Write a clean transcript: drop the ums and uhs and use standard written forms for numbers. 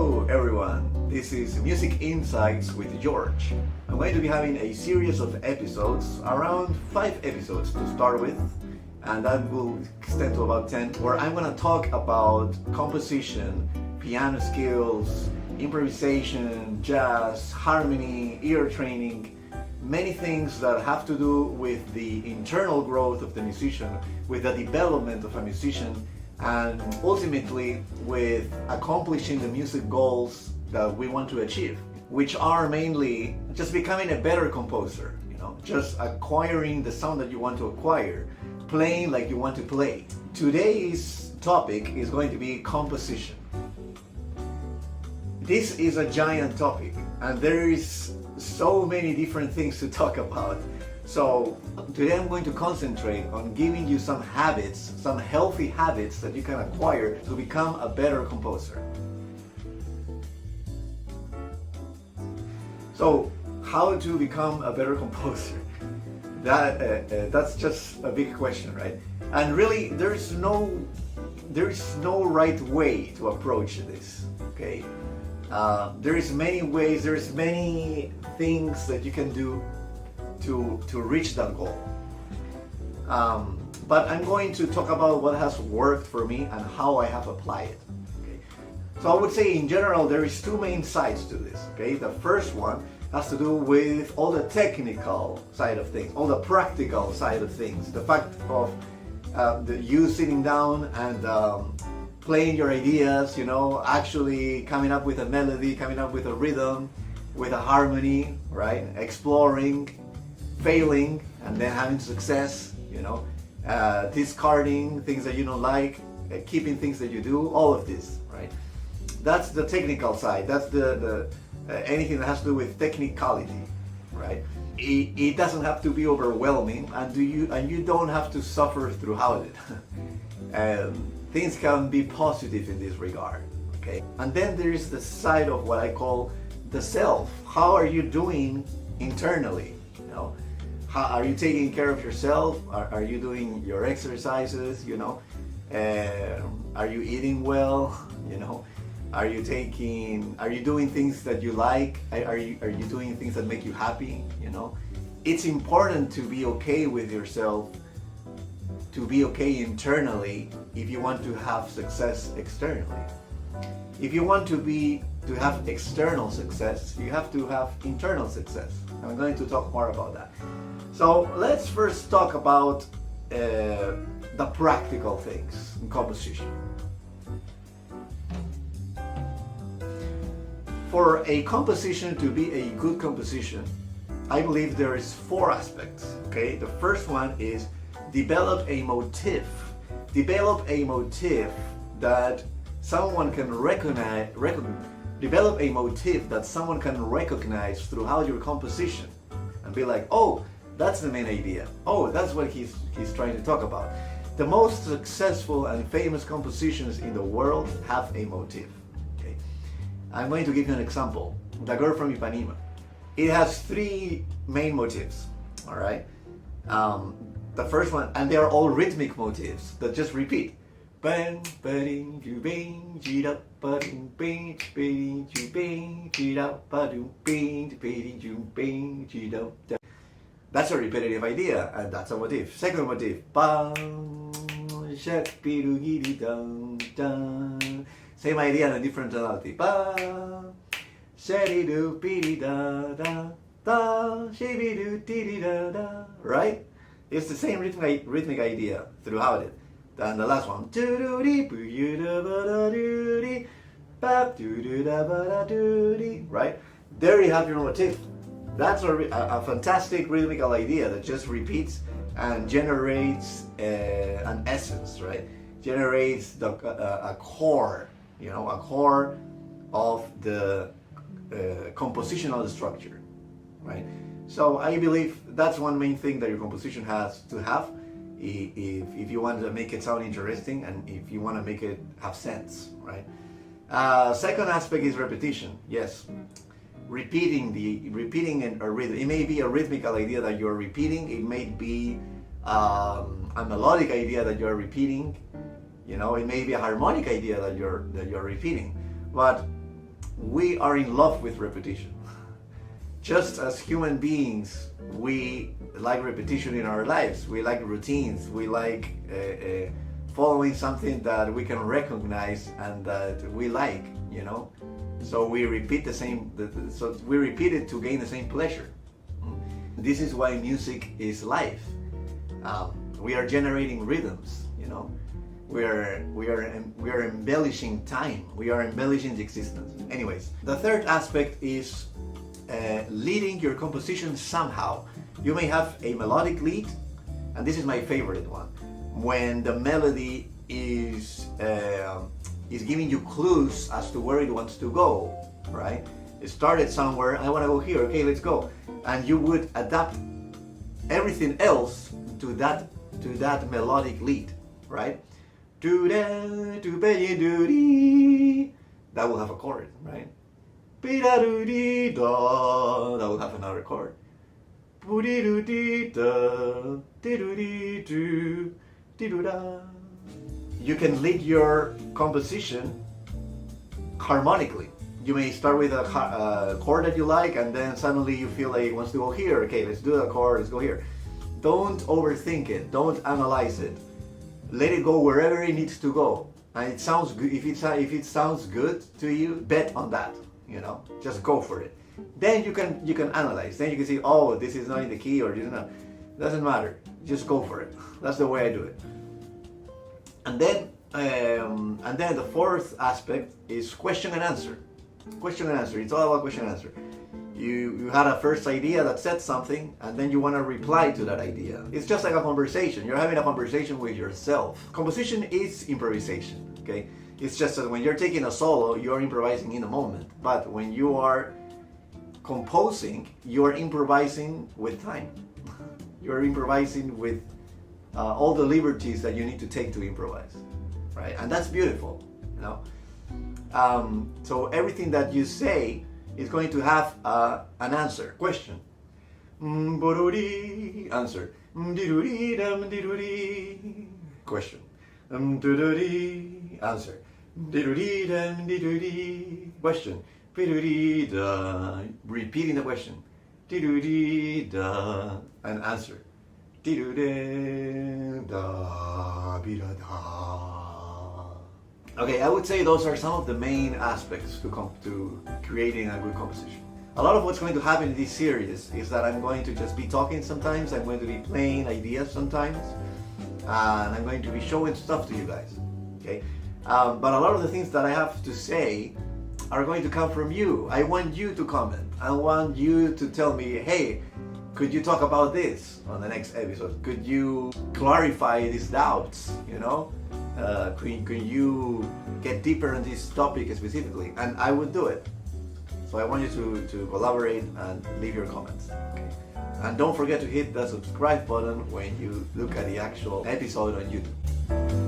Hello everyone, this is Music Insights with Jorge. I'm going to be having a series of episodes, around 5 episodes to start with, and that will extend to about 10, where I'm going to talk about composition, piano skills, improvisation, jazz, harmony, ear training, many things that have to do with the internal growth of the musician, with the development of a musician, and ultimately with accomplishing the music goals that we want to achieve, which are mainly just becoming a better composer, just acquiring the sound that you want to acquire, playing like you want to play. Today's topic is going to be composition. This is a giant topic and there is so many different things to talk about. So today I'm going to concentrate on giving you some habits, some healthy habits that you can acquire to become a better composer. So how to become a better composer? That's just a big question, right? And really there's no right way to approach this, okay? There's many ways, there's many things that you can do to reach that goal. But I'm going to talk about what has worked for me and how I have applied it. Okay? So I would say in general there is two main sides to this. Okay? The first one has to do with all the technical side of things, all the practical side of things. The fact of you sitting down and playing your ideas, actually coming up with a melody, coming up with a rhythm, with a harmony, right? Exploring, failing, and then having success, discarding things that you don't like, keeping things that you do, all of this, right? That's the technical side. That's the anything that has to do with technicality, right? It doesn't have to be overwhelming, and you don't have to suffer throughout it. Things can be positive in this regard, okay? And then there is the side of what I call the self. How are you doing internally? How are you taking care of yourself? Are you doing your exercises? Are you eating well? Are you doing things that you like? Are you doing things that make you happy? It's important to be okay with yourself, to be okay internally if you want to have success externally. If you want to have external success, you have to have internal success. I'm going to talk more about that. So let's first talk about the practical things in composition. For a composition to be a good composition, I believe there is 4 aspects. Okay, the first one is develop a motif. Develop a motif that someone can recognize. Develop a motif that someone can recognize throughout your composition and be like, oh, that's the main idea. Oh, that's what he's trying to talk about. The most successful and famous compositions in the world have a motif. Okay, I'm going to give you an example. The Girl from Ipanema. It has 3 main motifs. All right. The first one, and they are all rhythmic motifs that just repeat. That's a repetitive idea, and that's a motif. Second motif. Same idea in a different tonality. Right? It's the same rhythmic idea throughout it. And the last one. Right? There you have your motif. That's a fantastic rhythmical idea that just repeats and generates an essence, right? Generates a core, a core of the compositional structure, right? So I believe that's one main thing that your composition has to have if you want to make it sound interesting and if you want to make it have sense, right? Second aspect is repetition. Yes, repeating a rhythm. It may be a rhythmical idea that you're repeating. It may be a melodic idea that you're repeating. It may be a harmonic idea that you're repeating. But we are in love with repetition. Just as human beings, we like repetition in our lives. We like routines. We like following something that we can recognize and that we like, you know. So we repeat the same. So we repeat it to gain the same pleasure. This is why music is life. We are generating rhythms, you know. We are embellishing time. We are embellishing the existence. Anyways, the third aspect is leading your composition somehow. You may have a melodic lead, and this is my favorite one. When the melody is giving you clues as to where it wants to go, right? It started somewhere. I want to go here. Okay, let's go. And you would adapt everything else to that melodic lead, right? That will have a chord, right? That will have another chord. You can lead your composition harmonically. You may start with a chord that you like, and then suddenly you feel like it wants to go here. Okay, let's do that chord, let's go here. Don't overthink it, don't analyze it. Let it go wherever it needs to go. And it sounds good. If it sounds good to you, bet on that. You know, just go for it. Then you can analyze. Then you can see, oh, this is not in the key, or this is not. Doesn't matter. Just go for it. That's the way I do it. And then the fourth aspect is question and answer. Question and answer. It's all about question and answer. You had a first idea that said something, and then you want to reply to that idea. It's just like a conversation. You're having a conversation with yourself. Composition is improvisation, okay? It's just that when you're taking a solo, you're improvising in the moment. But when you are composing, you're improvising with time. You're improvising with all the liberties that you need to take to improvise, right? And that's beautiful, you know? So everything that you say is going to have an answer. Question. Answer. Question. Answer. Question. Repeating the question. And answer. Okay, I would say those are some of the main aspects to creating a good composition. A lot of what's going to happen in this series is that I'm going to just be talking sometimes, I'm going to be playing ideas sometimes, and I'm going to be showing stuff to you guys, okay? But a lot of the things that I have to say are going to come from you. I want you to comment. I want you to tell me, hey, could you talk about this on the next episode? Could you clarify these doubts, you know? Could you get deeper on this topic specifically? And I would do it. So I want you to collaborate and leave your comments. Okay? And don't forget to hit the subscribe button when you look at the actual episode on YouTube.